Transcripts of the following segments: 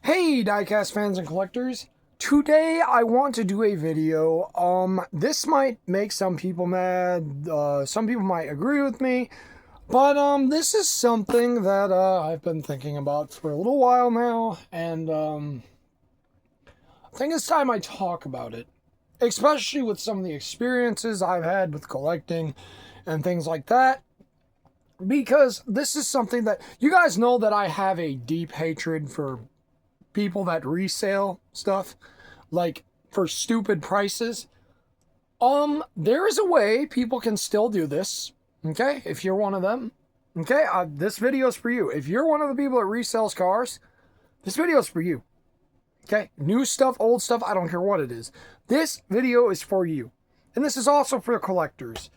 Hey diecast fans and collectors, today I want to do a video. This might make some people mad, some people might agree with me, but this is something that I've been thinking about for a little while now, and I think it's time I talk about it, especially with some of the experiences I've had with collecting and things like that. Because this is something that you guys know that I have a deep hatred for people that resell stuff, like for stupid prices. There is a way people can still do this. Okay, if you're one of them, okay, this video is for you. If you're one of the people that resells cars, this video is for you. Okay, new stuff, old stuff, I don't care what it is. This video is for you, and this is also for collectors,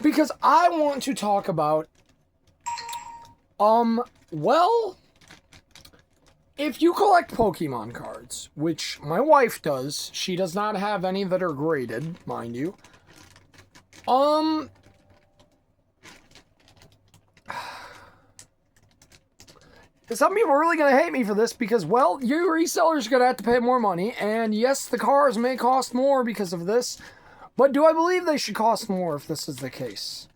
because I want to talk about, well, if you collect Pokemon cards, which my wife does, she does not have any that are graded, mind you. Some people are really going to hate me for this because, well, you resellers are going to have to pay more money, and yes, the cars may cost more because of this, but do I believe they should cost more if this is the case?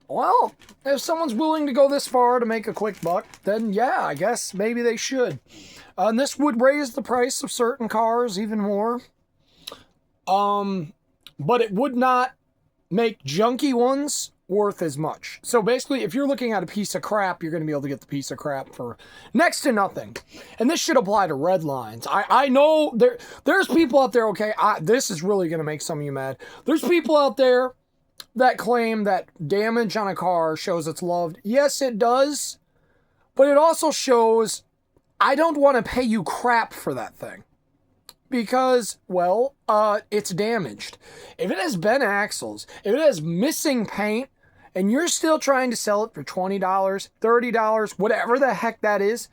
Well, if someone's willing to go this far to make a quick buck, then yeah, I guess maybe they should. And this would raise the price of certain cars even more. But it would not make junky ones worth as much. So basically, if you're looking at a piece of crap, you're going to be able to get the piece of crap for next to nothing. And this should apply to red lines. I know there's people out there, okay, this is really going to make some of you mad. There's people out there that claim that damage on a car shows it's loved. Yes, it does. But it also shows I don't want to pay you crap for that thing. Because, well, it's damaged. If it has bent axles, if it has missing paint, and you're still trying to sell it for $20, $30, whatever the heck that is,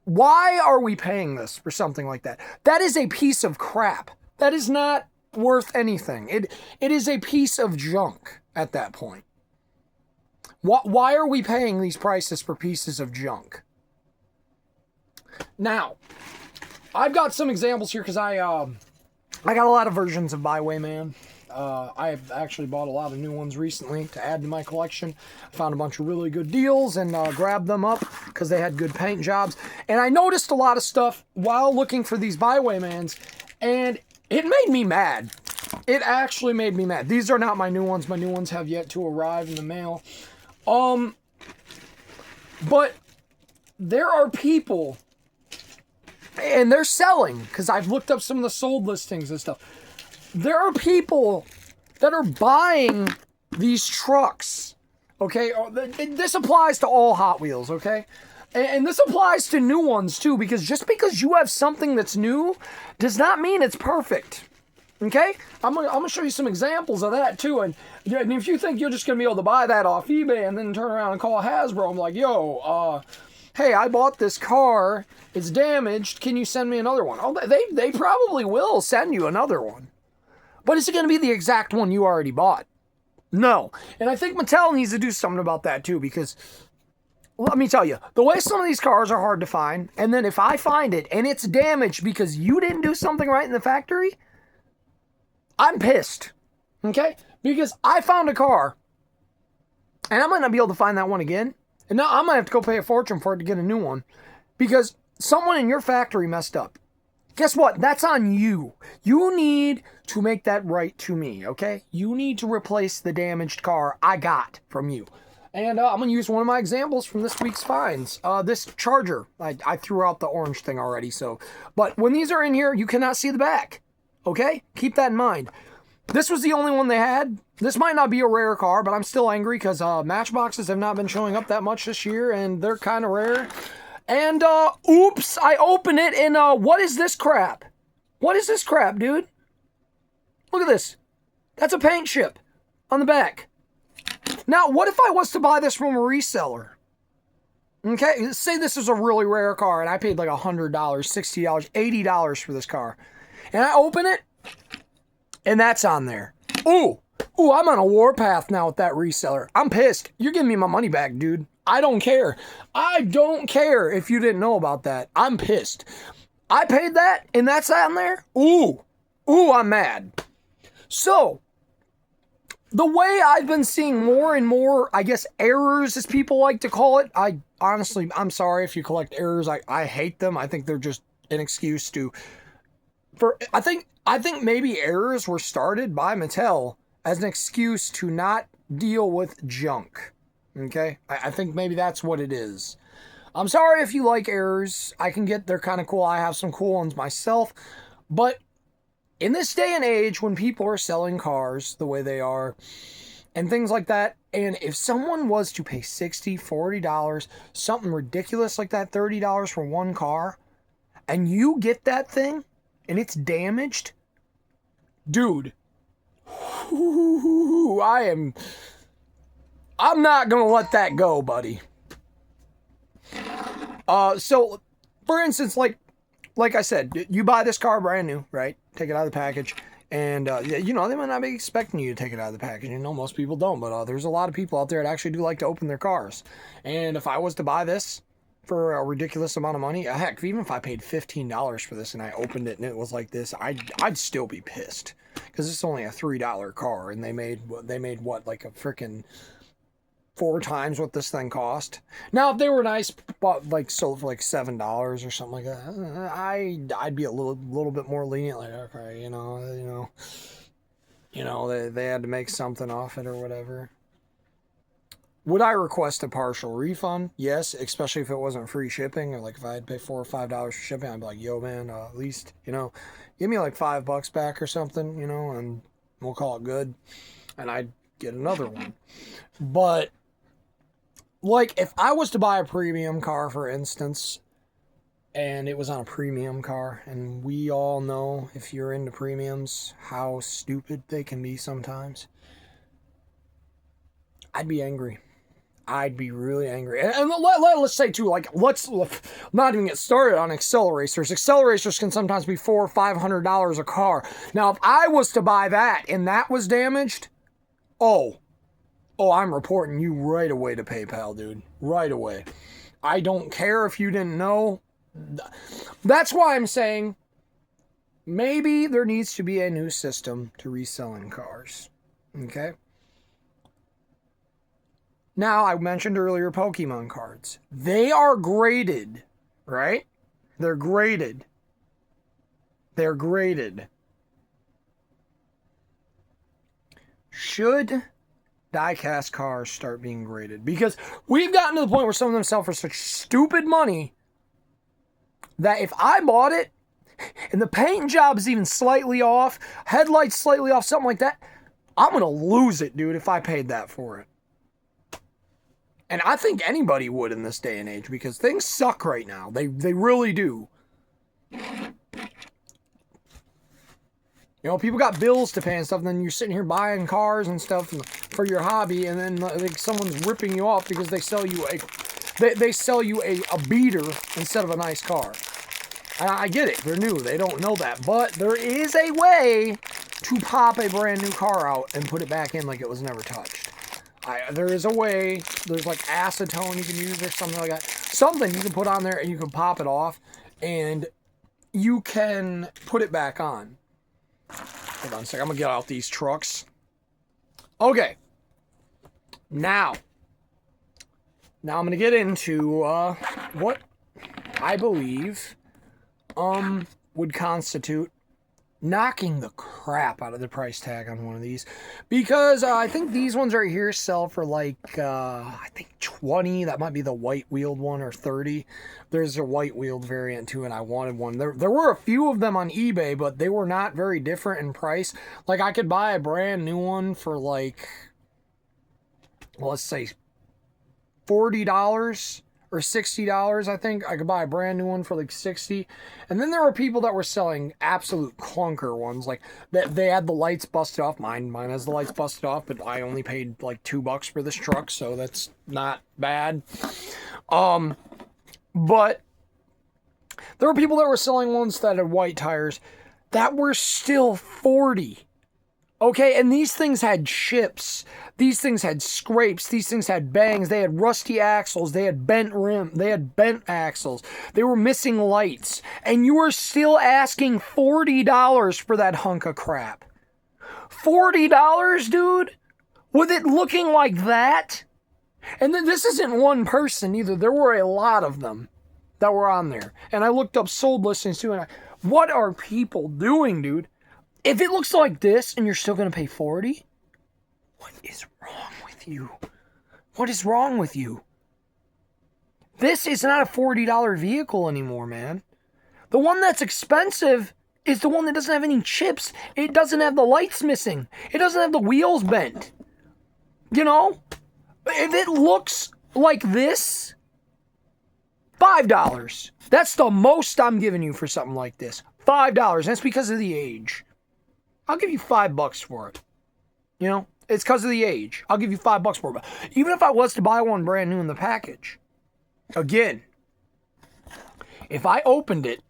why are we paying this for something like that? That is a piece of crap. That is not worth anything. It is a piece of junk at that point. Why are we paying these prices for pieces of junk? Now, I've got some examples here because I got a lot of versions of Bywayman. I've actually bought a lot of new ones recently to add to my collection. I found a bunch of really good deals and grabbed them up because they had good paint jobs. And I noticed a lot of stuff while looking for these Bywaymans, and it made me mad. It actually made me mad. These are not my new ones. My new ones have yet to arrive in the mail. But there are people, and they're selling, because I've looked up some of the sold listings and stuff. There are people that are buying these trucks, okay? This applies to all Hot Wheels, okay? And this applies to new ones too, because just because you have something that's new does not mean it's perfect. Okay? I'm gonna show you some examples of that too. And if you think you're just gonna be able to buy that off eBay and then turn around and call Hasbro, I'm like, yo, hey, I bought this car, it's damaged, can you send me another one? Oh, they probably will send you another one. But is it gonna be the exact one you already bought? No. And I think Mattel needs to do something about that too, because let me tell you, the way some of these cars are hard to find, and then if I find it and it's damaged because you didn't do something right in the factory, I'm pissed. Okay? Because I found a car, and I might not be able to find that one again, and now I might have to go pay a fortune for it to get a new one, because someone in your factory messed up. Guess what? That's on you. You need to make that right to me, okay? You need to replace the damaged car I got from you. And I'm going to use one of my examples from this week's finds. This Charger. I threw out the orange thing already, so. But when these are in here, you cannot see the back. Okay? Keep that in mind. This was the only one they had. This might not be a rare car, but I'm still angry because Matchboxes have not been showing up that much this year, and they're kind of rare. And, oops, I open it, and what is this crap? What is this crap, dude? Look at this. That's a paint chip on the back. Now, what if I was to buy this from a reseller? Okay, say this is a really rare car and I paid like $100, $60, $80 for this car. And I open it and that's on there. Ooh, I'm on a warpath now with that reseller. I'm pissed. You're giving me my money back, dude. I don't care. I don't care if you didn't know about that. I'm pissed. I paid that and that's on there? Ooh, I'm mad. So, the way I've been seeing more and more, I guess, errors, as people like to call it, I'm sorry if you collect errors. I hate them. I think they're just an excuse I think maybe errors were started by Mattel as an excuse to not deal with junk. Okay? I think maybe that's what it is. I'm sorry if you like errors. I can get they're kind of cool. I have some cool ones myself. But in this day and age, when people are selling cars the way they are and things like that, and if someone was to pay $60, $40, something ridiculous like that, $30 for one car, and you get that thing and it's damaged, dude, I'm not gonna let that go, buddy. So for instance, like I said, you buy this car brand new, right? Take it out of the package, and they might not be expecting you to take it out of the package. Most people don't, but there's a lot of people out there that actually do like to open their cars. And if I was to buy this for a ridiculous amount of money, heck, even if I paid $15 for this and I opened it and it was like this, I'd still be pissed, because it's only a $3 car, and they made what, like a freaking 4 times what this thing cost. Now, if they were nice, but like sold for like $7 or something like that, I'd be a little bit more lenient. Like, okay, they had to make something off it or whatever. Would I request a partial refund? Yes, especially if it wasn't free shipping, or like if I had to pay $4 or $5 for shipping, I'd be like, yo, man, at least give me like $5 back or something, and we'll call it good, and I'd get another one. But like, if I was to buy a premium car, for instance, and it was on a premium car, and we all know, if you're into premiums, how stupid they can be sometimes, I'd be angry. I'd be really angry. And let's say, too, like, let's not even get started on Acceleracers. Acceleracers can sometimes be $400 or $500 a car. Now, if I was to buy that and that was damaged, I'm reporting you right away to PayPal, dude. Right away. I don't care if you didn't know. That's why I'm saying maybe there needs to be a new system to reselling cars. Okay? Now, I mentioned earlier Pokemon cards. They are graded, right? They're graded. Should die-cast cars start being graded? Because we've gotten to the point where some of them sell for such stupid money that if I bought it and the paint job is even slightly off, headlights slightly off, something like that, I'm going to lose it, dude, if I paid that for it. And I think anybody would in this day and age, because things suck right now. They really do. People got bills to pay and stuff, and then you're sitting here buying cars and stuff for your hobby, and then like someone's ripping you off because they sell you a beater instead of a nice car. And I get it. They're new. They don't know that. But there is a way to pop a brand new car out and put it back in like it was never touched. There is a way. There's like acetone you can use or something like that. Something you can put on there and you can pop it off and you can put it back on. Hold on a second. I'm going to get out these trucks. Okay. Now I'm going to get into what I believe would constitute knocking the crap out of the price tag on one of these, because I think these ones right here sell for like I think 20. That might be the white wheeled one, or 30. There's a white wheeled variant too, and I wanted one. There were a few of them on eBay, but they were not very different in price. Like, I could buy a brand new one for like, well, let's say $40 or $60. I think I could buy a brand new one for like $60. And then there were people that were selling absolute clunker ones, like they had the lights busted off. Mine has the lights busted off, but I only paid like $2 for this truck, so that's not bad. But there were people that were selling ones that had white tires that were still $40. Okay, and these things had chips. These things had scrapes. These things had bangs. They had rusty axles. They had bent rim. They had bent axles. They were missing lights. And you were still asking $40 for that hunk of crap. $40, dude? With it looking like that? And then this isn't one person either. There were a lot of them that were on there. And I looked up sold listings too. And what are people doing, dude? If it looks like this and you're still going to pay $40, what is wrong with you? What is wrong with you? This is not a $40 vehicle anymore, man. The one that's expensive is the one that doesn't have any chips. It doesn't have the lights missing. It doesn't have the wheels bent. You know? If it looks like this, $5. That's the most I'm giving you for something like this. $5. That's because of the age. I'll give you $5 for it. You know, it's because of the age. I'll give you $5 for it. Even if I was to buy one brand new in the package, again, if I opened it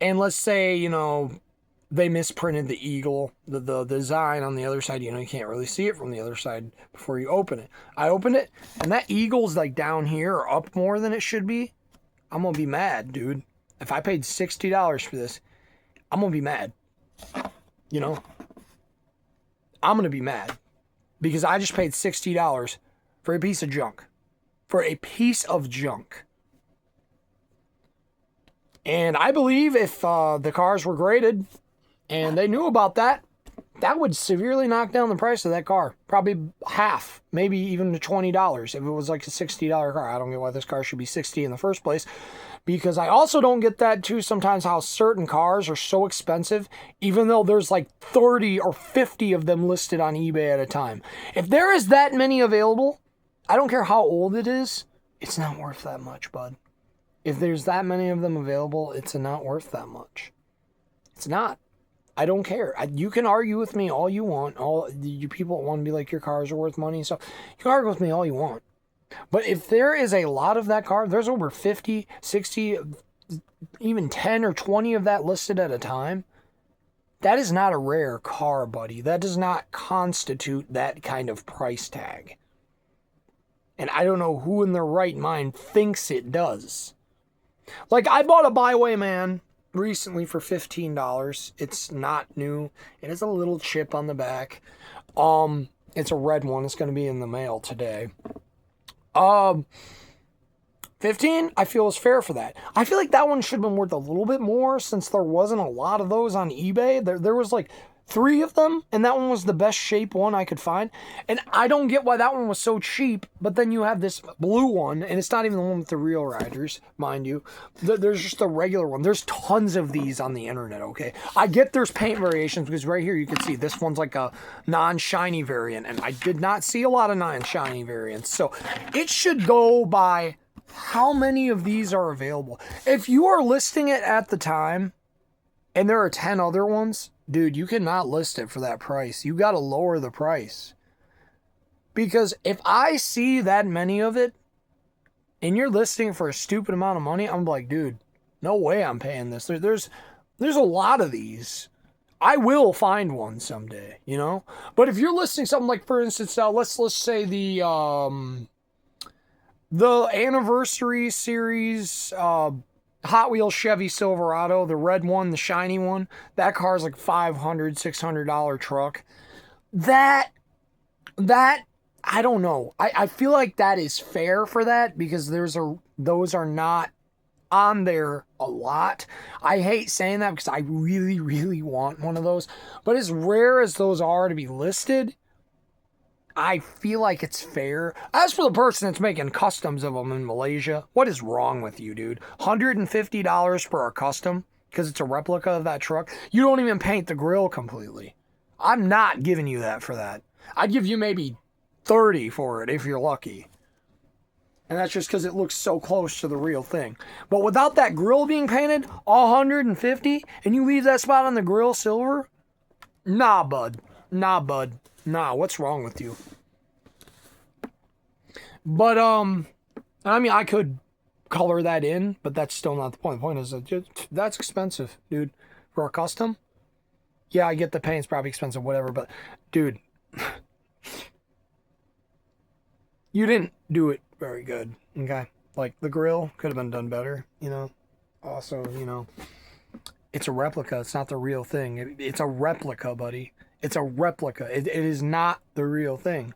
and let's say, you know, they misprinted the eagle, the design on the other side, you know, you can't really see it from the other side before you open it. I opened it and that eagle's like down here or up more than it should be. I'm going to be mad, dude. If I paid $60 for this, I'm going to be mad. You know, I'm going to be mad because I just paid $60 for a piece of junk. For a piece of junk. And I believe if the cars were graded and they knew about that, that would severely knock down the price of that car. Probably half, maybe even to $20 if it was like a $60 car. I don't get why this car should be $60 in the first place. Because I also don't get that too sometimes how certain cars are so expensive, even though there's like 30 or 50 of them listed on eBay at a time. If there is that many available, I don't care how old it is, it's not worth that much, bud. If there's that many of them available, it's not worth that much. It's not. I don't care. You can argue with me all you want. All you people want to be like your cars are worth money, so you can argue with me all you want. But if there is a lot of that car, there's over 50, 60, even 10 or 20 of that listed at a time, that is not a rare car, buddy. That does not constitute that kind of price tag. And I don't know who in their right mind thinks it does. Like, I bought a Bywayman recently for $15. It's not new. It has a little chip on the back. It's a red one. It's going to be in the mail today. 15, I feel is fair for that. I feel like that one should have been worth a little bit more since there wasn't a lot of those on eBay. There was like 3 of them, and that one was the best shape one I could find. And I don't get why that one was so cheap, but then you have this blue one, and it's not even the one with the real riders, mind you. There's just a regular one. There's tons of these on the internet, okay? I get there's paint variations, because right here you can see this one's like a non-shiny variant, and I did not see a lot of non-shiny variants. So it should go by how many of these are available. If you are listing it at the time, and there are 10 other ones, dude, you cannot list it for that price. You got to lower the price. Because if I see that many of it, and you're listing for a stupid amount of money, I'm like, dude, no way I'm paying this. There's a lot of these. I will find one someday, you know? But if you're listing something like, for instance, let's say the anniversary series, Hot Wheels Chevy Silverado, the red one, the shiny one, that car's like $500, $600 truck. That, I don't know. I feel like that is fair for that because those are not on there a lot. I hate saying that because I really, really want one of those. But as rare as those are to be listed, I feel like it's fair. As for the person that's making customs of them in Malaysia, what is wrong with you, dude? $150 for a custom because it's a replica of that truck? You don't even paint the grill completely. I'm not giving you that for that. I'd give you maybe $30 for it if you're lucky. And that's just because it looks so close to the real thing. But without that grill being painted, $150, and you leave that spot on the grill silver? Nah, bud. Nah, what's wrong with you? But, I mean, I could color that in, but that's still not the point. The point is that that's expensive, dude. For a custom, Yeah, I get the paint's probably expensive, whatever, but dude, you didn't do it very good, okay? Like, the grill could have been done better, you know? Also, you know, it's a replica. It's not the real thing. It's a replica, buddy. It's a replica. It is not the real thing.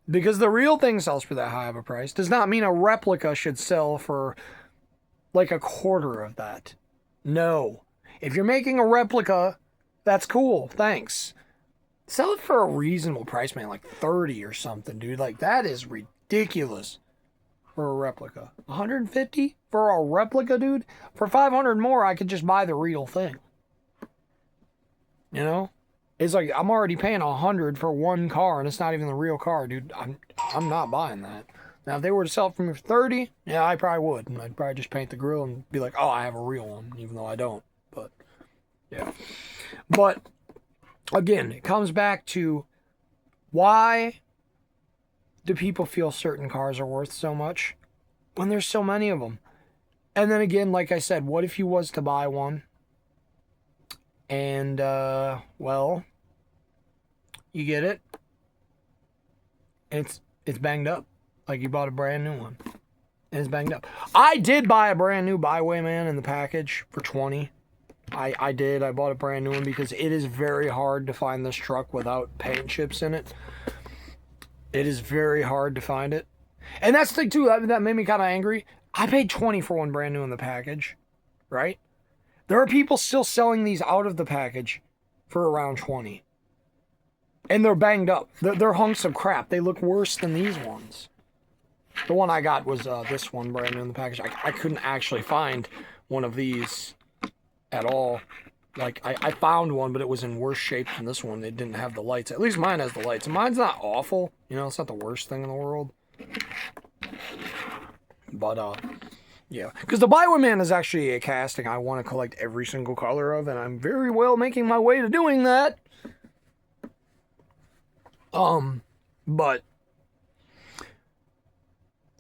Because the real thing sells for that high of a price does not mean a replica should sell for like a quarter of that. No. If you're making a replica, that's cool. Thanks. Sell it for a reasonable price, man. Like 30 or something, dude. Like, that is ridiculous for a replica. 150 for a replica, dude? For 500 more, I could just buy the real thing. You know? It's like, I'm already paying 100 for one car, and it's not even the real car, dude. I'm not buying that. Now, if they were to sell it for me for 30, yeah, I probably would. And I'd probably just paint the grill and be like, oh, I have a real one, even though I don't. But, yeah. But, again, it comes back to why do people feel certain cars are worth so much when there's so many of them? And then again, like I said, what if you was to buy one and, well, you get it, it's banged up. Like you bought a brand new one and it's banged up. I did buy a brand new Bywayman in the package for 20. I did. I bought a brand new one because it is very hard to find this truck without paint chips in it. It is very hard to find it. And that's the thing too, that made me kind of angry. I paid 20 for one brand new in the package, right? There are people still selling these out of the package for around 20. And they're banged up. They're hunks of crap. They look worse than these ones. The one I got was this one brand new in the package. I couldn't actually find one of these at all. Like, I found one, but it was in worse shape than this one. It didn't have the lights. At least mine has the lights. And mine's not awful. You know, it's not the worst thing in the world. But, yeah. Because the Bywayman is actually a casting I want to collect every single color of, and I'm very well making my way to doing that. But,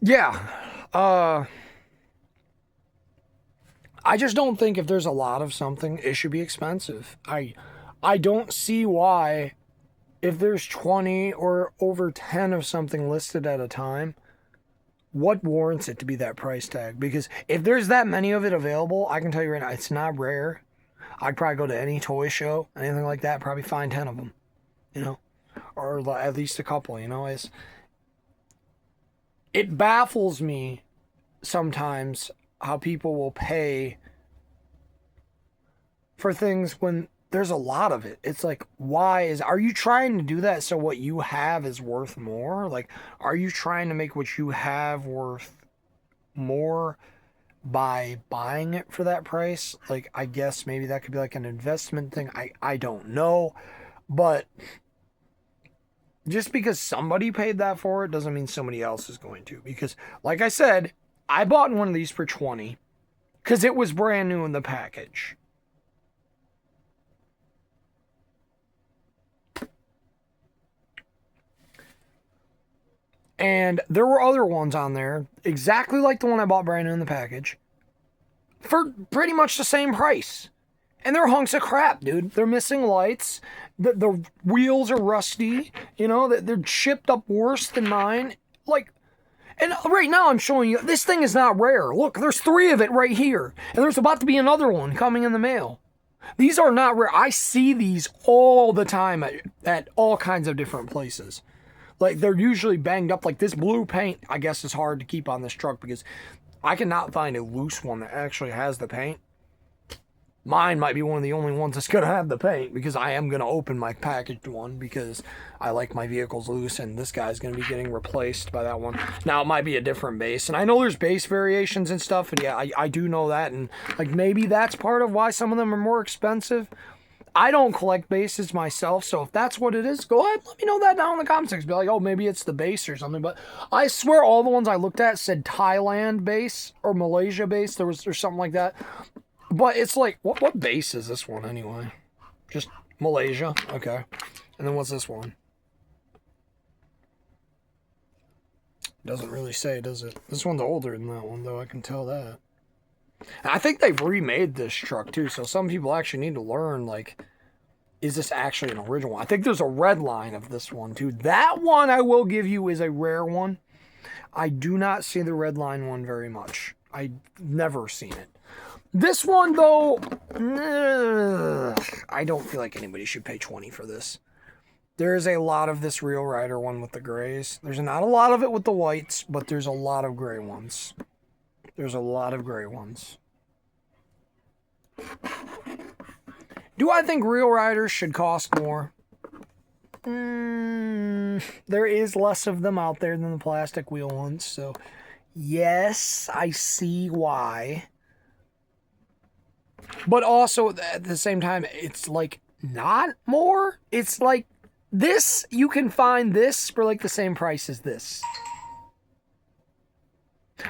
yeah. I just don't think if there's a lot of something, it should be expensive. I don't see why, if there's 20 or over 10 of something listed at a time, what warrants it to be that price tag? Because if there's that many of it available, I can tell you right now, it's not rare. I'd probably go to any toy show, anything like that, probably find 10 of them, you know, or at least a couple, you know. It baffles me sometimes how people will pay for things when there's a lot of it. It's like, are you trying to do that so what you have is worth more? Like, are you trying to make what you have worth more by buying it for that price? Like, I guess maybe that could be like an investment thing. I don't know. But just because somebody paid that for it doesn't mean somebody else is going to. Because, like I said, I bought one of these for 20 because it was brand new in the package. And there were other ones on there, exactly like the one I bought brand new in the package, for pretty much the same price. And they're hunks of crap, dude. They're missing lights. The wheels are rusty. You know, they're chipped up worse than mine. Like, and right now I'm showing you, this thing is not rare. Look, there's 3 of it right here. And there's about to be another one coming in the mail. These are not rare. I see these all the time at all kinds of different places. Like, they're usually banged up. Like, this blue paint, I guess, is hard to keep on this truck because I cannot find a loose one that actually has the paint. Mine might be one of the only ones that's going to have the paint because I am going to open my packaged one because I like my vehicles loose, and this guy's going to be getting replaced by that one. Now, it might be a different base, and I know there's base variations and stuff, and yeah, I do know that, and like maybe that's part of why some of them are more expensive. I don't collect bases myself, so if that's what it is, go ahead, let me know that down in the comment section. Be like, oh, maybe it's the base or something. But I swear all the ones I looked at said Thailand base or Malaysia base. There's something like that. But it's like, what base is this one anyway? Just Malaysia? Okay. And then what's this one? Doesn't really say, does it? This one's older than that one, though. I can tell that. And I think they've remade this truck, too. So some people actually need to learn, like, is this actually an original one? I think there's a red line of this one too. That one I will give you is a rare one. I do not see the red line one very much. I've never seen it. This one though, I don't feel like anybody should pay $20 for this. There is a lot of this Real Rider one with the grays. There's not a lot of it with the whites, but there's a lot of gray ones. There's a lot of gray ones. Do I think Real Riders should cost more? There is less of them out there than the plastic wheel ones, so yes, I see why. But also, at the same time, it's like not more. It's like this, you can find this for like the same price as this.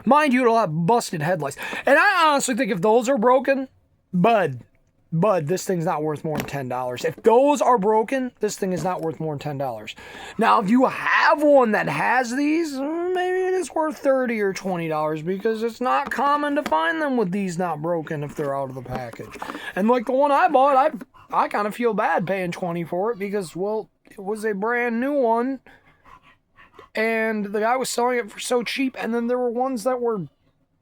Mind you, it'll have busted headlights. And I honestly think if those are broken, Bud, this thing's not worth more than $10. If those are broken, this thing is not worth more than $10. Now, if you have one that has these, maybe it is worth $30 or $20 because it's not common to find them with these not broken if they're out of the package. And like the one I bought, I kind of feel bad paying $20 for it because, well, it was a brand new one and the guy was selling it for so cheap. And then there were ones that were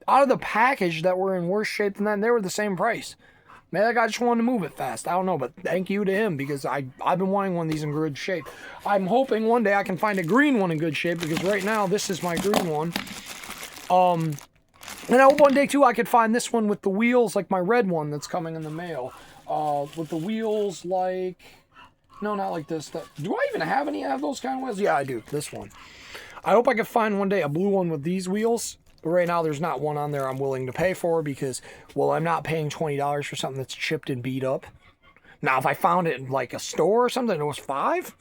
out of the package that were in worse shape than that, and they were the same price. Maybe that guy just wanted to move it fast. I don't know, but thank you to him because I've been wanting one of these in good shape. I'm hoping one day I can find a green one in good shape because right now this is my green one. And I hope one day too I could find this one with the wheels like my red one that's coming in the mail. With the wheels like, no, not like this. Do I even have any of those kind of wheels? Yeah, I do. This one. I hope I can find one day a blue one with these wheels. But right now, there's not one on there I'm willing to pay for because, well, I'm not paying $20 for something that's chipped and beat up. Now, if I found it in like a store or something, it was $5,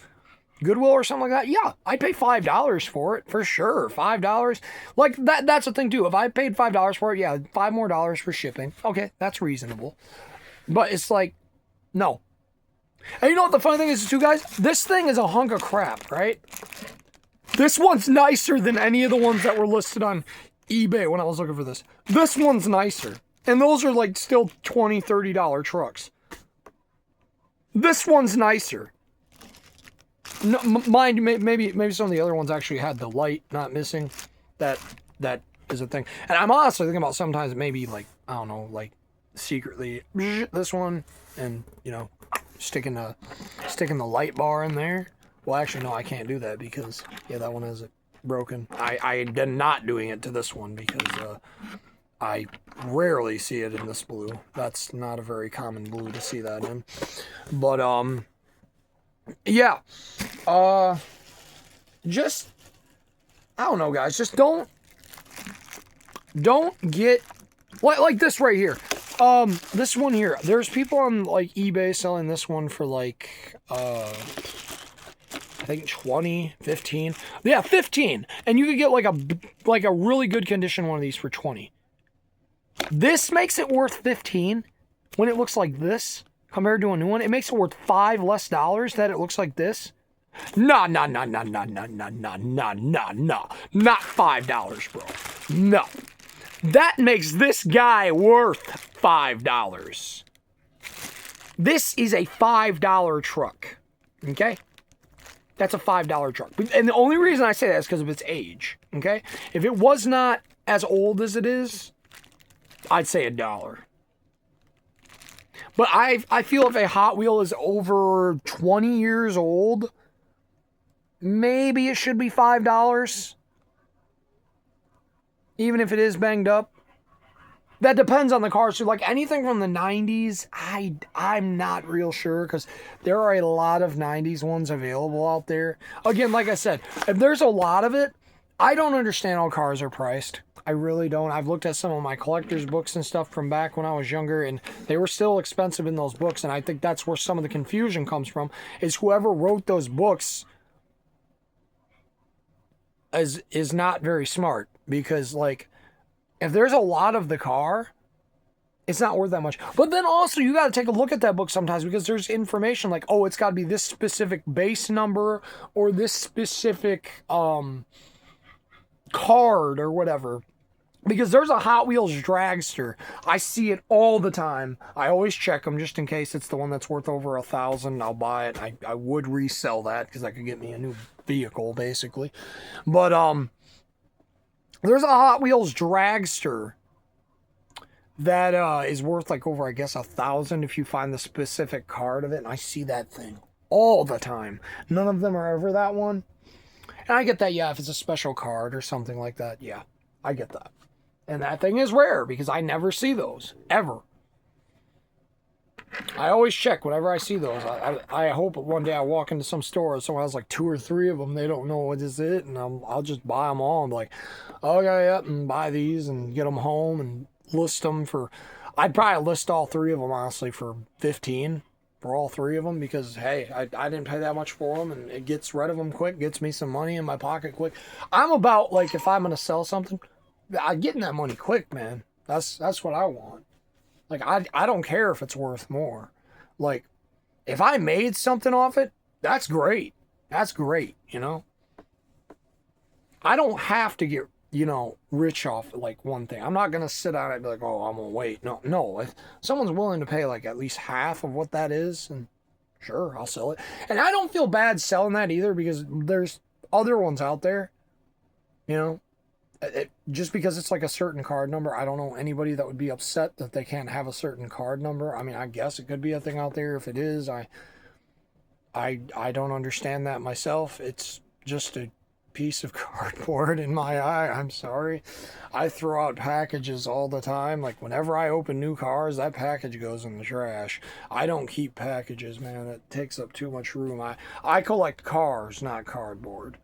Goodwill or something like that, yeah, I'd pay $5 for it for sure. $5, like that's the thing too. If I paid $5 for it, yeah, $5 more for shipping. Okay, that's reasonable. But it's like, no. And you know what the funny thing is too, guys? This thing is a hunk of crap, right? This one's nicer than any of the ones that were listed on eBay when I was looking for this. This one's nicer. And those are like still $20, $30 trucks. This one's nicer. No, mind you, maybe some of the other ones actually had the light not missing. That is a thing. And I'm honestly thinking about sometimes maybe like, I don't know, like secretly this one and, you know, sticking the light bar in there. Well, actually, no, I can't do that because, yeah, that one has it broken. I am not doing it to this one because I rarely see it in this blue. That's not a very common blue to see that in. But, yeah. Just, I don't know, guys. Just don't get, like this right here. This one here. There's people on, like, eBay selling this one for, like, I think 20, 15. Yeah, 15. And you could get like a really good condition one of these for 20. This makes it worth 15 when it looks like this compared to a new one. It makes it worth $5 less that it looks like this. Nah. Not $5, bro. No. That makes this guy worth $5. This is a $5 truck. Okay? That's a $5 truck. And the only reason I say that is because of its age. Okay? If it was not as old as it is, I'd say $1. But I feel if a Hot Wheel is over 20 years old, maybe it should be $5. Even if it is banged up. That depends on the car. So like anything from the 90s, I'm not real sure because there are a lot of 90s ones available out there. Again, like I said, if there's a lot of it, I don't understand how cars are priced. I really don't. I've looked at some of my collector's books and stuff from back when I was younger, and they were still expensive in those books. And I think that's where some of the confusion comes from, is whoever wrote those books is not very smart. Because, like, if there's a lot of the car, it's not worth that much. But then also, you got to take a look at that book sometimes because there's information like, oh, it's got to be this specific base number or this specific card or whatever. Because there's a Hot Wheels dragster. I see it all the time. I always check them just in case it's the one that's worth over $1,000. I'll buy it. I would resell that because I could get me a new vehicle, basically. But there's a Hot Wheels dragster that is worth like over, I guess, $1,000 if you find the specific card of it. And I see that thing all the time. None of them are ever that one. And I get that, yeah, if it's a special card or something like that, yeah, I get that. And that thing is rare because I never see those, ever. I always check whenever I see those. I hope one day I walk into some store and someone has like 2 or 3 of them. They don't know what is it, and I'll just buy them all. I'm like, okay, yep, and buy these and get them home and list them for... I'd probably list all 3 of them, honestly, for $15 for all 3 of them because, hey, I didn't pay that much for them, and it gets rid of them quick, gets me some money in my pocket quick. I'm about, like, if I'm going to sell something... I'm getting that money quick, man. That's what I want. Like, I don't care if it's worth more. Like, if I made something off it, that's great. That's great, you know? I don't have to get, rich off, like, one thing. I'm not going to sit on it and be like, oh, I'm going to wait. No. If someone's willing to pay, like, at least half of what that is, and sure, I'll sell it. And I don't feel bad selling that either because there's other ones out there, just because it's like a certain card number, I don't know anybody that would be upset that they can't have a certain card number. I mean, I guess it could be a thing out there. If it is, I don't understand that myself. It's just a piece of cardboard in my eye. I'm sorry. I throw out packages all the time. Like whenever I open new cars, that package goes in the trash. I don't keep packages, man. It takes up too much room. I collect cars, not cardboard.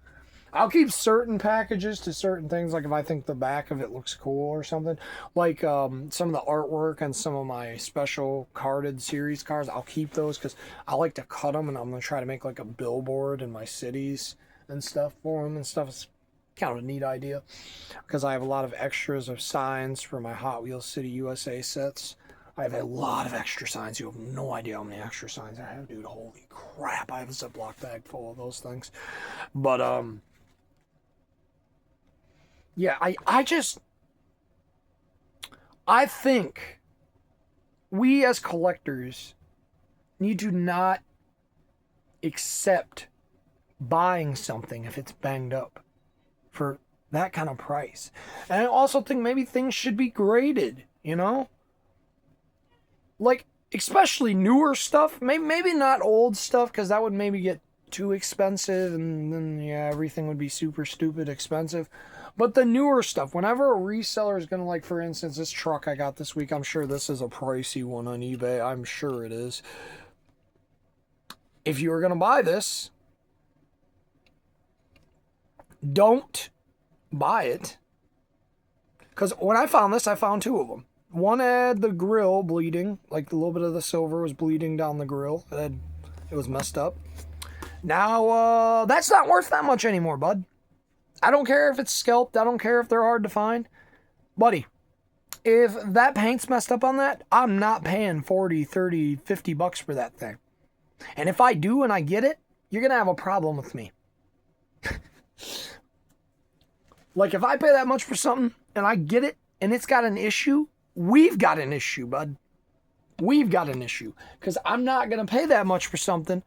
I'll keep certain packages to certain things, like if I think the back of it looks cool or something. Like some of the artwork on some of my special carded series cars, I'll keep those because I like to cut them, and I'm going to try to make like a billboard in my cities and stuff for them and stuff. It's kind of a neat idea because I have a lot of extras of signs for my Hot Wheels City USA sets. I have a lot of extra signs. You have no idea how many extra signs I have, dude. Holy crap. I have a Ziploc bag full of those things. But, yeah, I think we as collectors need to not accept buying something if it's banged up for that kind of price. And I also think maybe things should be graded, Like, especially newer stuff. Maybe not old stuff, because that would maybe get too expensive, and then, yeah, everything would be super stupid expensive. But the newer stuff, whenever a reseller is going to, like, for instance, this truck I got this week, I'm sure this is a pricey one on eBay. I'm sure it is. If you were going to buy this, don't buy it. Because when I found this, I found 2 of them. One had the grill bleeding, like a little bit of the silver was bleeding down the grill. It was messed up. Now, that's not worth that much anymore, bud. I don't care if it's scalped. I don't care if they're hard to find. Buddy, if that paint's messed up on that, I'm not paying 40, 30, 50 bucks for that thing. And if I do and I get it, you're going to have a problem with me. Like, if I pay that much for something and I get it and it's got an issue, we've got an issue, bud. We've got an issue. Because I'm not going to pay that much for something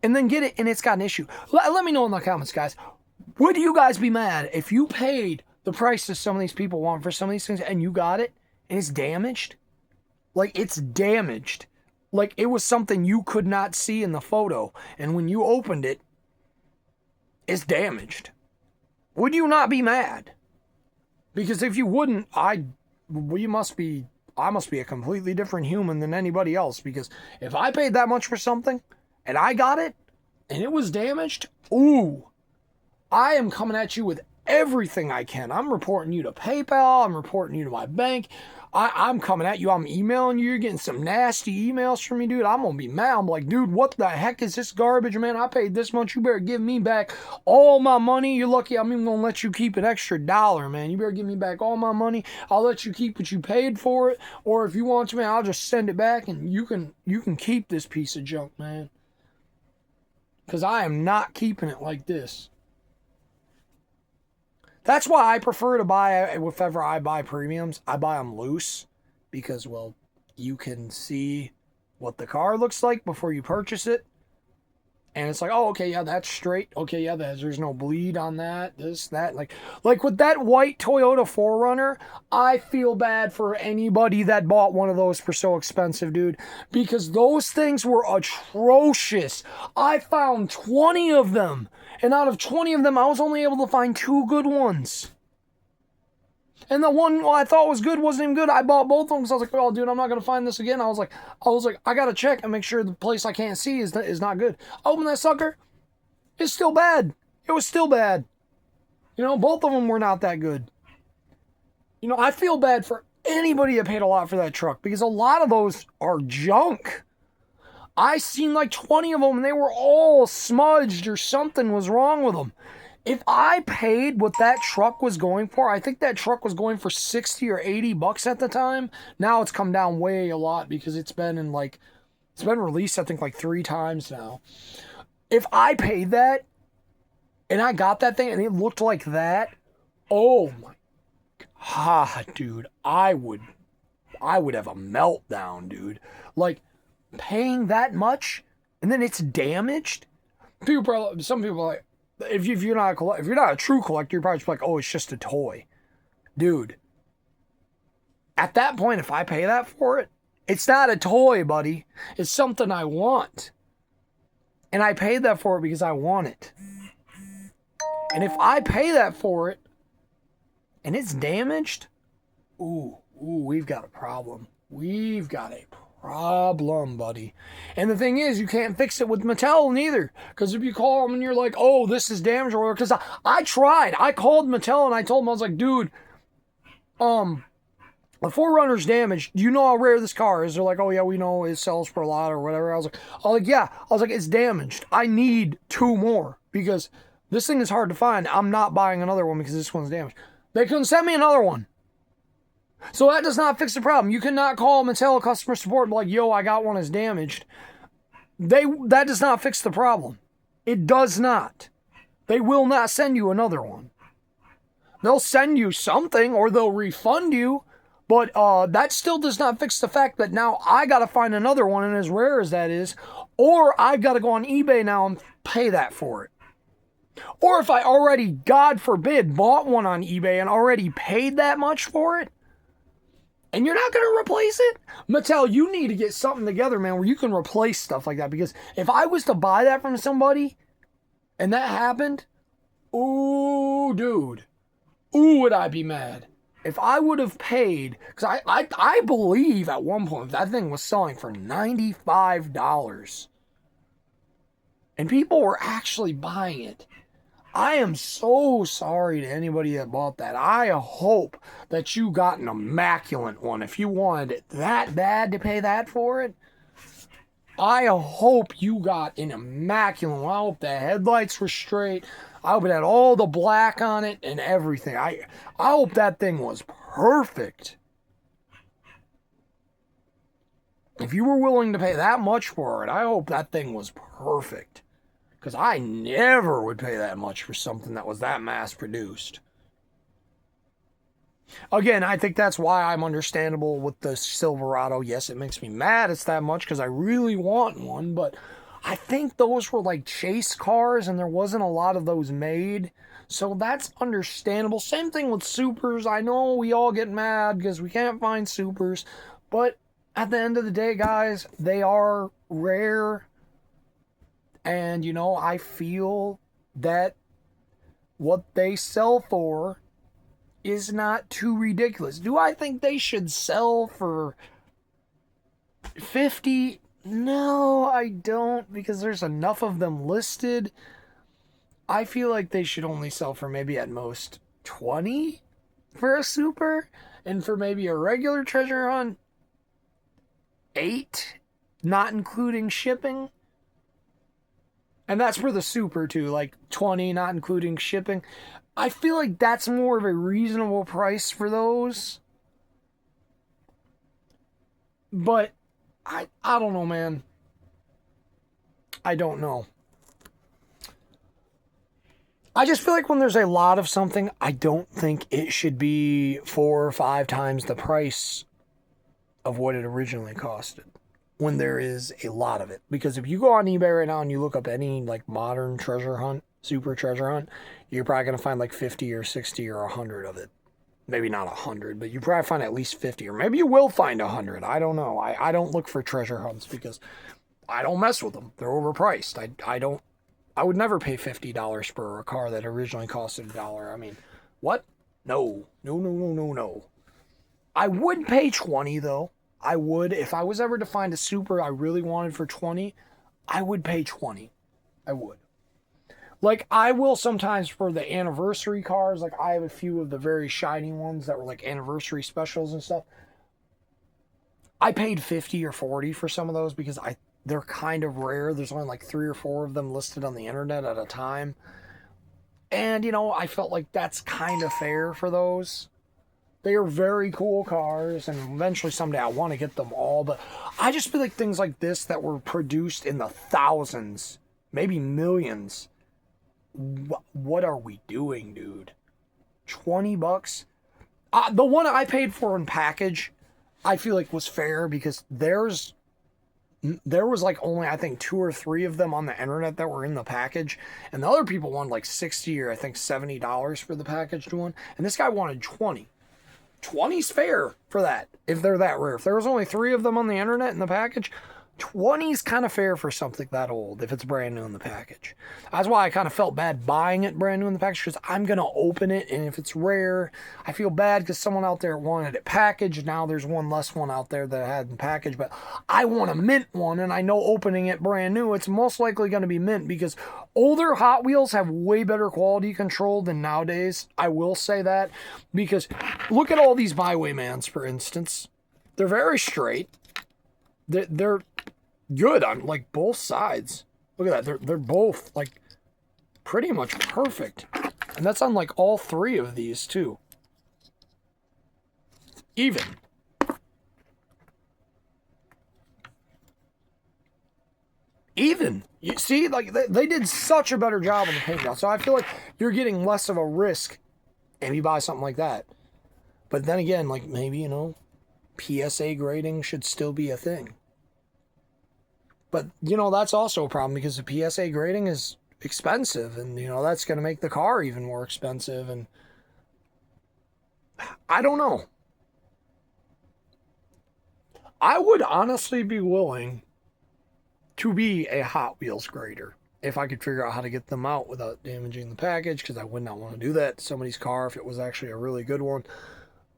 and then get it and it's got an issue. Let me know in the comments, guys. Would you guys be mad if you paid the price that some of these people want for some of these things and you got it and it's damaged? Like, it's damaged. Like, it was something you could not see in the photo, and when you opened it, it's damaged. Would you not be mad? Because if you wouldn't, I must be a completely different human than anybody else. Because if I paid that much for something and I got it and it was damaged, ooh, I am coming at you with everything I can. I'm reporting you to PayPal. I'm reporting you to my bank. I'm coming at you. I'm emailing you. You're getting some nasty emails from me, dude. I'm going to be mad. I'm like, dude, what the heck is this garbage, man? I paid this much. You better give me back all my money. You're lucky I'm even going to let you keep an extra $1, man. You better give me back all my money. I'll let you keep what you paid for it. Or if you want to, man, I'll just send it back and you can keep this piece of junk, man. Because I am not keeping it like this. That's why I prefer to buy, if ever I buy premiums, I buy them loose because, well, you can see what the car looks like before you purchase it. And it's like, oh, okay, yeah, that's straight. Okay, yeah, there's no bleed on that, this, that. Like with that white Toyota 4Runner, I feel bad for anybody that bought one of those for so expensive, dude. Because those things were atrocious. I found 20 of them. And out of 20 of them, I was only able to find 2 good ones. And the one I thought was good wasn't even good. I bought both of them because I was like, oh, dude, I'm not going to find this again. I was like, I got to check and make sure the place I can't see is not good. Open that sucker. It's still bad. It was still bad. You know, both of them were not that good. You know, I feel bad for anybody that paid a lot for that truck because a lot of those are junk. I seen like 20 of them and they were all smudged or something was wrong with them. If I paid what that truck was going for, I think that truck was going for 60 or 80 bucks at the time. Now it's come down way a lot because it's been released, I think, like 3 times now. If I paid that and I got that thing and it looked like that, oh my God, dude, I would have a meltdown, dude. Like, paying that much and then it's damaged? Some people are like, if you're not a true collector, you're probably just like, oh, it's just a toy. Dude, at that point, if I pay that for it, it's not a toy, buddy. It's something I want. And I paid that for it because I want it. And if I pay that for it and it's damaged, ooh, we've got a problem. We've got a problem, buddy. And the thing is, you can't fix it with Mattel neither. Because if you call them and you're like, oh, this is damaged, or because I tried. I called Mattel and I told them, I was like, dude, the 4Runner's damaged. Do you know how rare this car is? They're like, oh yeah, we know it sells for a lot or whatever. I was like, yeah. I was like, it's damaged. I need 2 more because this thing is hard to find. I'm not buying another one because this one's damaged. They couldn't send me another one. So that does not fix the problem. You cannot call Mattel customer support and be like, yo, I got one that's damaged. That does not fix the problem. It does not. They will not send you another one. They'll send you something or they'll refund you, but that still does not fix the fact that now I got to find another one, and as rare as that is, or I've got to go on eBay now and pay that for it. Or if I already, God forbid, bought one on eBay and already paid that much for it, and you're not going to replace it? Mattel, you need to get something together, man, where you can replace stuff like that. Because if I was to buy that from somebody and that happened, ooh, dude. Ooh, would I be mad. If I would have paid, because I believe at one point that thing was selling for $95. And people were actually buying it. I am so sorry to anybody that bought that. I hope that you got an immaculate one. If you wanted it that bad to pay that for it, I hope you got an immaculate one. I hope the headlights were straight. I hope it had all the black on it and everything. I hope that thing was perfect. If you were willing to pay that much for it, I hope that thing was perfect. Because I never would pay that much for something that was that mass-produced. Again, I think that's why I'm understandable with the Silverado. Yes, it makes me mad it's that much because I really want one. But I think those were like chase cars and there wasn't a lot of those made. So that's understandable. Same thing with Supers. I know we all get mad because we can't find Supers. But at the end of the day, guys, they are rare. And, you know, I feel that what they sell for is not too ridiculous. Do I think they should sell for $50? No, I don't, because there's enough of them listed. I feel like they should only sell for maybe at most $20 for a Super, and for maybe a regular treasure hunt, $8, not including shipping. And that's for the Super too, like $20, not including shipping. I feel like that's more of a reasonable price for those. But I don't know, man. I don't know. I just feel like when there's a lot of something, I don't think it should be 4 or 5 times the price of what it originally costed when there is a lot of it. Because if you go on eBay right now and you look up any like modern treasure hunt, super treasure hunt, you're probably going to find like 50 or 60 or 100 of it. Maybe not 100, but you probably find at least 50, or maybe you will find 100. I don't know. I don't look for treasure hunts because I don't mess with them. They're overpriced. I would never pay $50 for a car that originally costed $1. I mean, what? No. No. I would pay 20 though. I would. If I was ever to find a super I really wanted for 20, I would pay 20. I would. Like, I will sometimes for the anniversary cars. Like, I have a few of the very shiny ones that were like anniversary specials and stuff. I paid 50 or 40 for some of those because they're kind of rare. There's only like 3 or 4 of them listed on the internet at a time. And, I felt like that's kind of fair for those. They are very cool cars, and eventually someday I want to get them all. But I just feel like things like this that were produced in the thousands, maybe millions. What are we doing, dude? $20? The one I paid for in package, I feel like was fair because there was like only, I think, 2 or 3 of them on the internet that were in the package. And the other people wanted like 60 or I think $70 for the packaged one. And this guy wanted 20. 20's fair for that, if they're that rare. If there was only 3 of them on the internet in the package, 20's kind of fair for something that old if it's brand new in the package. That's why I kind of felt bad buying it brand new in the package, because I'm going to open it, and if it's rare, I feel bad because someone out there wanted it packaged. Now there's one less one out there that I had in package, but I want a mint one, and I know opening it brand new, it's most likely going to be mint, because older Hot Wheels have way better quality control than nowadays. I will say that, because look at all these Bywaymans, for instance. They're very straight. They're good on like both sides. Look at that. They're both like pretty much perfect. And that's on like all 3 of these too. Even. You see, like they did such a better job on the paint job. So I feel like you're getting less of a risk if you buy something like that. But then again, like maybe, PSA grading should still be a thing. But, that's also a problem because the PSA grading is expensive, and, that's going to make the car even more expensive. And I don't know. I would honestly be willing to be a Hot Wheels grader if I could figure out how to get them out without damaging the package, because I would not want to do that to somebody's car if it was actually a really good one.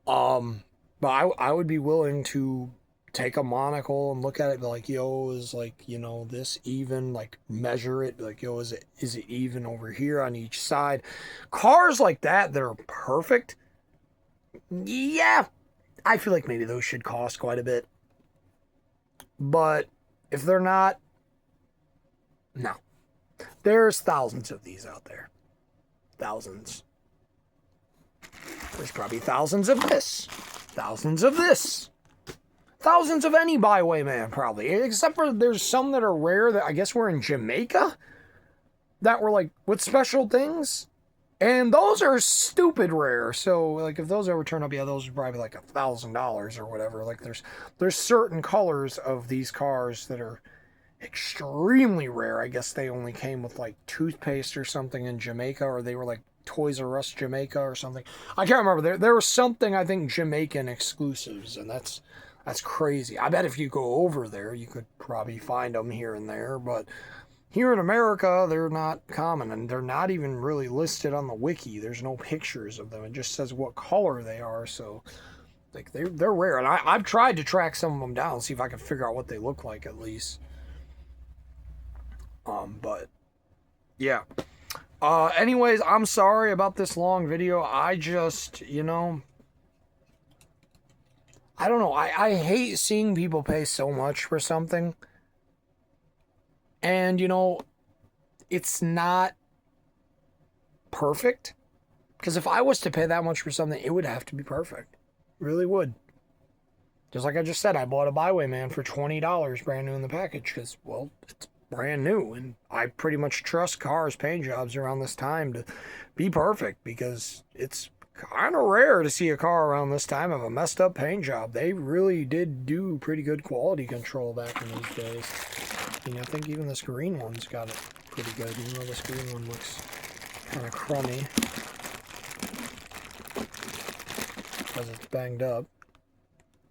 But I would be willing to take a monocle and look at it, be like, yo, is like, this even, like measure it, like, yo, is it even over here on each side? Cars like that are perfect. Yeah, I feel like maybe those should cost quite a bit. But if they're not, no. There's thousands of these out there. Thousands. There's probably thousands of this. Thousands of this. Thousands of any Bywayman, probably. Except for there's some that are rare that I guess were in Jamaica that were like with special things. And those are stupid rare. So like if those ever turn up, yeah, those are probably like $1,000 or whatever. Like there's certain colors of these cars that are extremely rare. I guess they only came with like toothpaste or something in Jamaica, or they were like Toys R Us Jamaica or something. I can't remember. There was something, I think, Jamaican exclusives, and that's crazy. I bet if you go over there, you could probably find them here and there, but here in America, they're not common, and they're not even really listed on the wiki. There's no pictures of them. It just says what color they are, so like they're rare. And I've tried to track some of them down, see if I can figure out what they look like at least. But yeah. Anyways, I'm sorry about this long video. I just, I don't know. I hate seeing people pay so much for something. And, it's not perfect. Because if I was to pay that much for something, it would have to be perfect. It really would. Just like I just said, I bought a Bywayman for $20 brand new in the package. Because, well, brand new. And I pretty much trust cars paint jobs around this time to be perfect, because it's kind of rare to see a car around this time have a messed up paint job. They really did do pretty good quality control back in those days. I think even this green one's got it pretty good, even though this green one looks kind of crummy because it's banged up.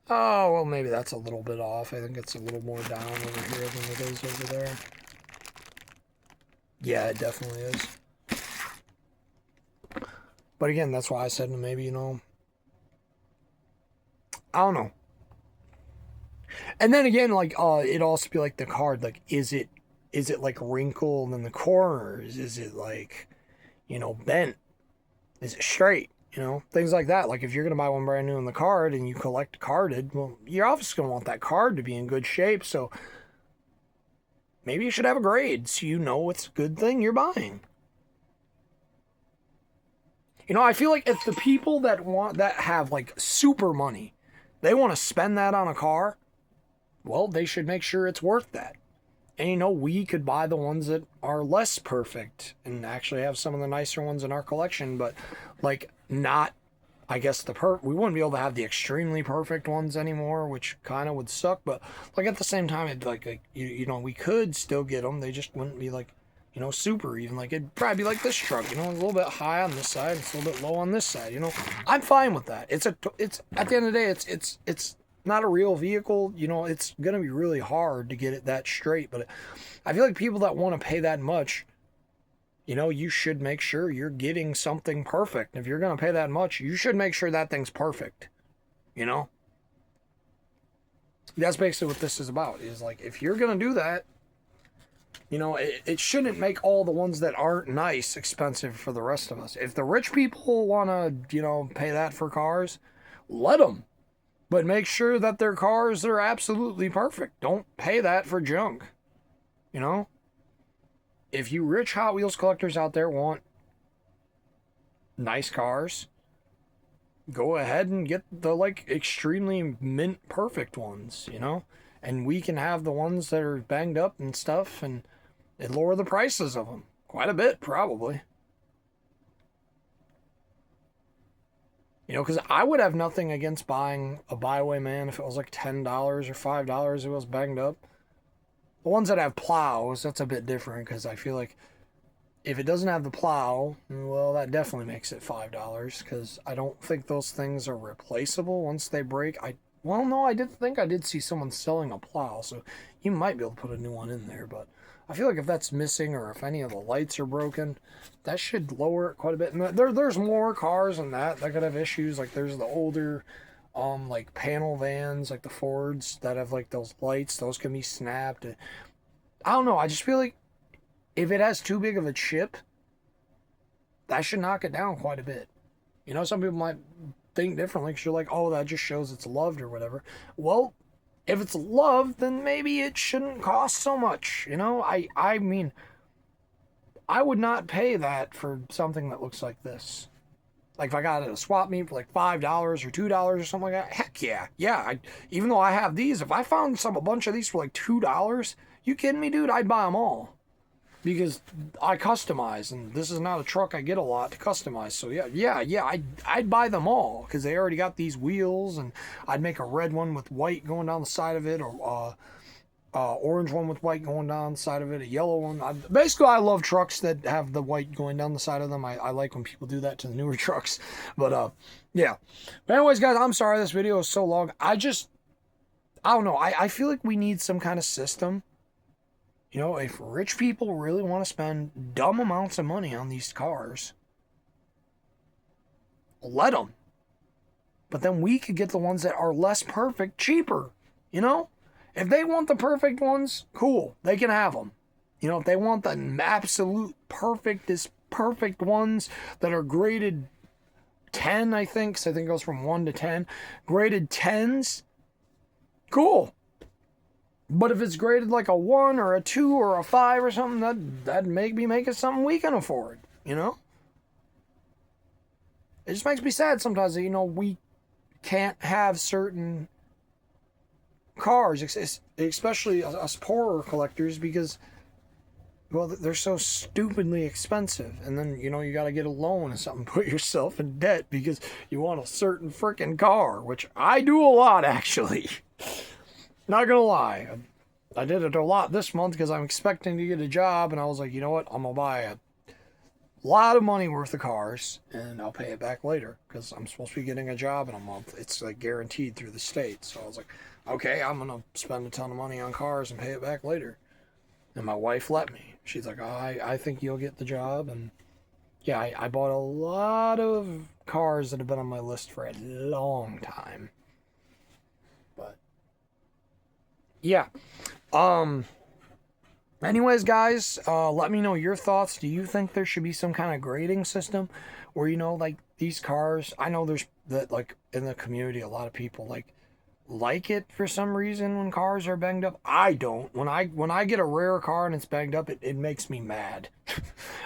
Oh, well, maybe that's a little bit off. I think it's a little more down over here than it is over there. Yeah, it definitely is. But again, that's why I said maybe, I don't know. And then again, like, it'd also be like the card, like, is it like wrinkled in the corners? Is it like, bent? Is it straight? Things like that. Like, if you're going to buy one brand new in the card and you collect carded, well, you're obviously going to want that card to be in good shape. So maybe you should have a grade so you know it's a good thing you're buying. I feel like if the people that have like super money, they want to spend that on a car, well, they should make sure it's worth that. And we could buy the ones that are less perfect and actually have some of the nicer ones in our collection, but like not, I guess we wouldn't be able to have the extremely perfect ones anymore, which kind of would suck. But like at the same time, it'd we could still get them. They just wouldn't be like, super even. Like it'd probably be like this truck, it's a little bit high on this side, it's a little bit low on this side. I'm fine with that. It's at the end of the day, it's not a real vehicle. It's gonna be really hard to get it that straight. But I feel like people that want to pay that much, you should make sure you're getting something perfect. If you're gonna pay that much, you should make sure that thing's perfect. That's basically what this is about. Is like, if you're gonna do that, it shouldn't make all the ones that aren't nice expensive for the rest of us. If the rich people want to, pay that for cars, let them. But make sure that their cars are absolutely perfect. Don't pay that for junk. If you rich Hot Wheels collectors out there want nice cars, go ahead and get the like extremely mint perfect ones, and we can have the ones that are banged up and stuff, and lower the prices of them quite a bit, probably. Because I would have nothing against buying a Byway Man if it was like $10 or $5 if it was banged up. The ones that have plows, that's a bit different, because I feel like if it doesn't have the plow, well, that definitely makes it $5, because I don't think those things are replaceable once they break. No, I did see someone selling a plow, so you might be able to put a new one in there, but I feel like if that's missing or if any of the lights are broken, that should lower it quite a bit. And there's more cars than that could have issues. Like there's the older, like panel vans, like the Fords that have like those lights. Those can be snapped. I don't know. I just feel like if it has too big of a chip, that should knock it down quite a bit. Some people might think differently because you're like, oh, that just shows it's loved or whatever. Well, if it's loved, then maybe it shouldn't cost so much. I mean, I would not pay that for something that looks like this. Like if I got it at a swap meet for like $5 or $2 or something like that, heck yeah. Yeah, even though I have these, if I found a bunch of these for like $2, you kidding me, dude? I'd buy them all. Because I customize, and this is not a truck I get a lot to customize. So yeah, I'd buy them all, because they already got these wheels, and I'd make a red one with white going down the side of it, or orange one with white going down the side of it, a yellow one. Basically, I love trucks that have the white going down the side of them. I like when people do that to the newer trucks. But yeah. But anyways, guys, I'm sorry this video is so long. I don't know. I feel like we need some kind of system. If rich people really want to spend dumb amounts of money on these cars, let them. But then we could get the ones that are less perfect cheaper. If they want the perfect ones, cool, they can have them. If they want the absolute perfect ones that are graded 10, I think, so I think it goes from 1 to 10, graded 10s, cool. But if it's graded like a 1 or a 2 or a 5 or something, that'd make it something we can afford, It just makes me sad sometimes that, we can't have certain cars, especially us poorer collectors, because Well, they're so stupidly expensive. And then, you got to get a loan or something, put yourself in debt because you want a certain freaking car, which I do a lot, actually. Not gonna lie. I did it a lot this month because I'm expecting to get a job, and I was like, you know what? I'm gonna buy a lot of money worth of cars, and I'll pay it back later because I'm supposed to be getting a job in a month. It's like guaranteed through the state. So I was like, okay, I'm gonna spend a ton of money on cars and pay it back later. And my wife let me. She's like, oh, I think you'll get the job. And yeah, I bought a lot of cars that have been on my list for a long time. But yeah. Anyways, guys, let me know your thoughts. Do you think there should be some kind of grading system where, like these cars, I know there's that, like, in the community, a lot of people like it for some reason when cars are banged up. I don't. When I get a rare car and it's banged up, it makes me mad.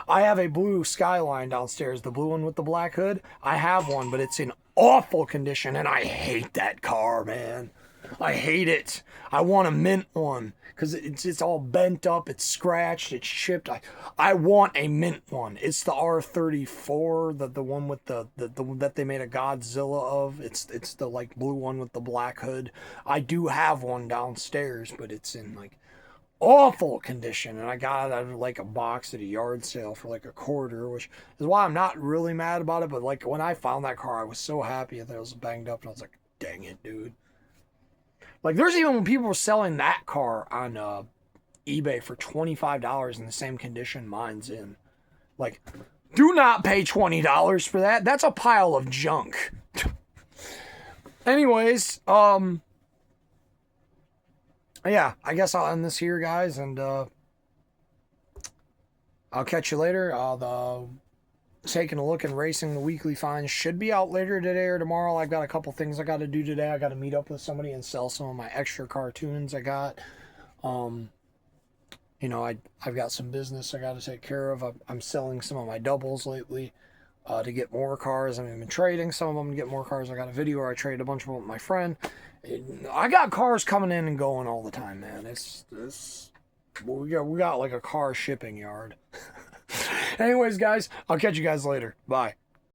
I have a blue Skyline downstairs, the blue one with the black hood. I have one, but it's in awful condition, and I hate that car, man. I hate it. I want a mint one because it's all bent up, it's scratched, it's chipped. I want a mint one. It's the R34, the one with the that they made a Godzilla of. It's the like blue one with the black hood. I do have one downstairs, but it's in like awful condition, and I got it out of like a box at a yard sale for like $1/4, which is why I'm not really mad about it. But like when I found that car, I was so happy that it was banged up, and I was like, dang it, dude. Like, there's even when people were selling that car on eBay for $25 in the same condition mine's in. Like, do not pay $20 for that. That's a pile of junk. Anyways, yeah, I guess I'll end this here, guys, and I'll catch you later. Taking a look and racing the weekly finds should be out later today or tomorrow. I've got a couple things I got to do today. I got to meet up with somebody and sell some of my extra cartoons I got. I've got some business I got to take care of. I'm selling some of my doubles lately to get more cars. I've been trading some of them to get more cars. I got a video where I traded a bunch of them with my friend. I got cars coming in and going all the time, man. We got like a car shipping yard. Anyways, guys, I'll catch you guys later. Bye.